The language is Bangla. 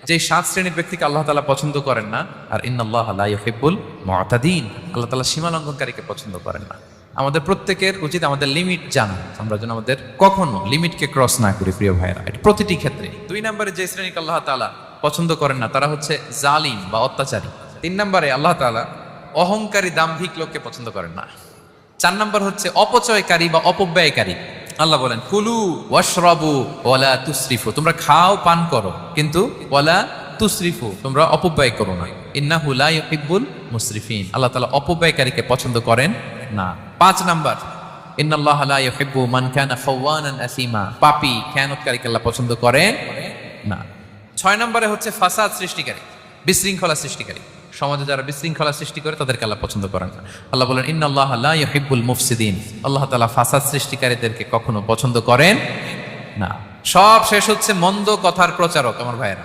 যে 7 শ্রেণীর ব্যক্তিকে আল্লাহ তাআলা পছন্দ করেন না, আর ইন্নাল্লাহা লা ইউহিব্বুল মুআতাদিন, আল্লাহ তাআলা সীমা লঙ্ঘনকারীকে পছন্দ করেন না। আমাদের প্রত্যেকের উচিত আমাদের লিমিট জানা, আমরা যেন আমাদের কখনো লিমিটকে ক্রস না করি প্রিয় ভাইরা, এটা প্রতিটি ক্ষেত্রে। 2 নম্বরে যে শ্রেণীকে আল্লাহ তাআলা পছন্দ করেন না তারা হচ্ছে জালিম বা অত্যাচারী। 3 নম্বরে আল্লাহ তাআলা অহংকারী দাম্ভিক লোককে পছন্দ করেন না। 4 নম্বর হচ্ছে অপচয়কারী বা অপব্যয়কারী। আল্লাহ বলেন কুলু ওয়াশরাবু ওয়ালা তুসরিফু, তোমরা খাও পান করো কিন্তু ওয়ালা তুসরিফু, তোমরা অপব্যয় করো না। ইন্নাহু লা ইউহিব্বুল মুসরিফিন, আল্লাহ তাআলা অপব্যয়কারীকে পছন্দ করেন না। 5 নাম্বার ইন্নাল্লাহা লা ইউহিব্বু মান কানা খাওয়ানান আসিমা, পাপী খেয়ানতকারীকে আল্লাহ পছন্দ করেন না। 6 নম্বরে হচ্ছে ফাসাদ সৃষ্টিকারী, বিশৃঙ্খলা সৃষ্টিকারী। সমাজে যারা বিশৃঙ্খলা সৃষ্টি করে তাদেরকে আল্লাহ পছন্দ করেন না। আল্লাহ বলেন ইন্নাল্লাহা লা ইউহিব্বুল মুফসিদিন, আল্লাহ তাআলা ফাসাদ সৃষ্টিকারীদেরকে কখনো পছন্দ করেন না। সব শেষ হচ্ছে মন্দ কথার প্রচারক আমার ভাইয়েরা।